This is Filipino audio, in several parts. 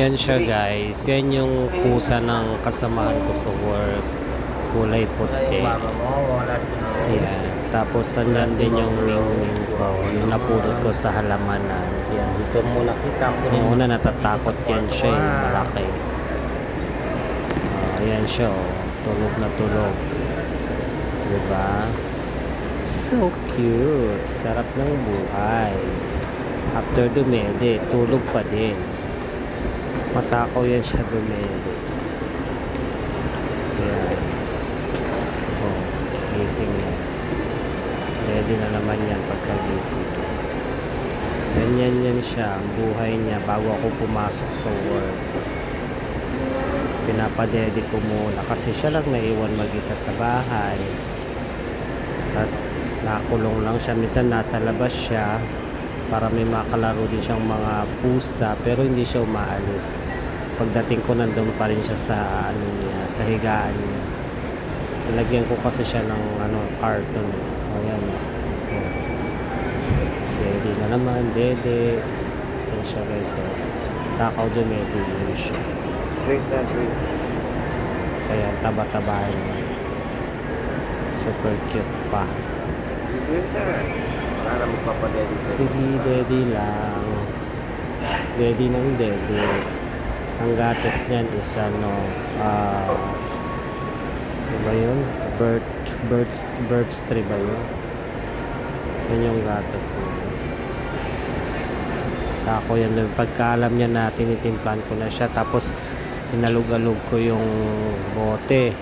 Ayan siya guys. Yan yung pusa ng kasamahan ko sa work. Kulay puti. Mama mo, wala si Rose. Ayan. Tapos nandyan din yung mingming ko. Yung napulot ko sa halamanan. Yan, dito muna kita. Noong una natatakot yan siya eh. Malaki. Ayan siya oh. Tulog na tulog. Diba? So cute. Sarap ng buhay. After dumede, tulog pa din. Matakaw yan siya dumede. Ayan. Oh, gising yan. Ready na naman yan pagkagising. Ganyan yan siya. Ang buhay niya bago ako pumasok sa work. Pinapadede ko muna kasi siya lang naiwan mag-isa sa bahay. Tapos nakulong lang siya. Minsan nasa labas siya para may makalaro din siyang mga pusa pero hindi siya umaalis. Pagdating ko nandun pa rin siya sa ano niya, sa higaan niya. Nilagyan ko kasi siya ng carton. Ayan. Oh. Dede na naman, dede. Ayan siya guys. Oh. Takaw dumede yun siya. Drink na drink. Kaya taba-tabahin niya. Super cute pa. Drink na. Para magpapadede sa'yo. Sige, daddy lang. Daddy ng daddy. Ang gatas niyan is ano ba yun? Birds tree ba yun? Yan yung gatas niya. Tako yan. Pagkaalam niya na tinitimplan ko na siya. Tapos inalug-alug ko yung bote.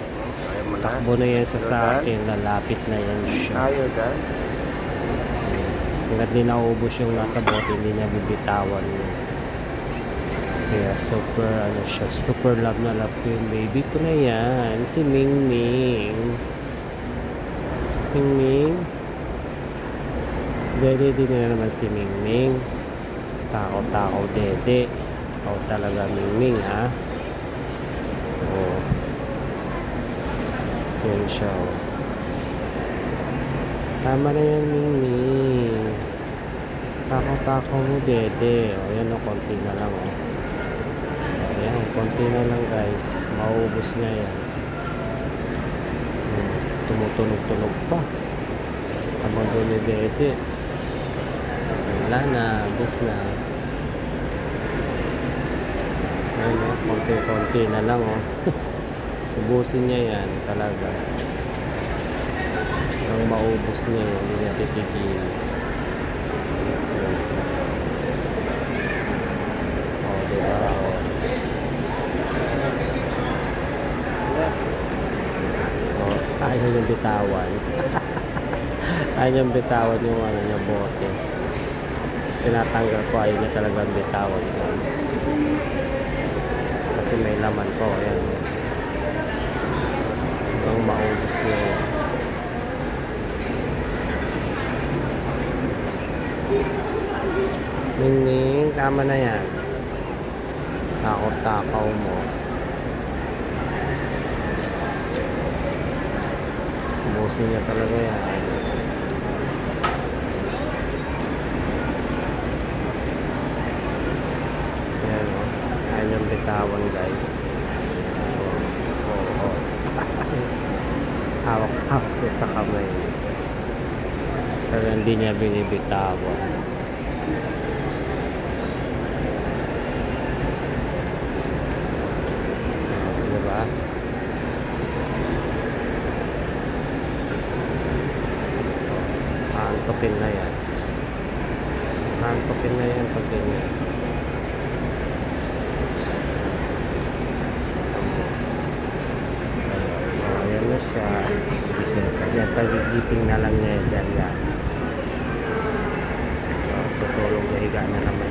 Takbo na yan sa akin. Lalapit na yan siya. Ayaw dan? Hanggat di naubos yung nasa bote, hindi niya bibitawan yun. Kaya super, super love na love ko yung baby ko na yan. Si Mingming. Mingming. Dede din na naman si Mingming. Takaw-takaw dede. Ikaw talaga Mingming ha. Oo. Yan siya oh. Tama na yan, Mingming. Takaw-takaw mo, dede. O, yan o, konti na lang, o. Ayan, konti na lang, guys. Maubos na yan. Tumutunog-tunog pa. Habang doon ni dede. Wala na, ubos na. Ayan, o, konti-konti na lang, o. Ubusin niya yan, talaga. Ang maubos niya yun, hindi niya titigil. O, diba? O, ayaw niyang bitawan. Ayaw niyang bitawan yung niya, bote. Tinatanggal ko, ayaw niya talagang bitawan, guys. Kasi may laman po, ayan. Ang maubos niya yun. Mingming, tama na yan. Takaw-takaw mo. Ubusin niya talaga yan. Ayan o. Ayan yung bitawan guys. Oo. Hawak-hawak niya sa kamay. Pero hindi niya binibitawan. Diba? Antokin na yan. Antokin na yan pag ganyan. Ayan na siya. Gising ka. Yan, pagigising na lang niya dyan yan. Tutulog na higa na naman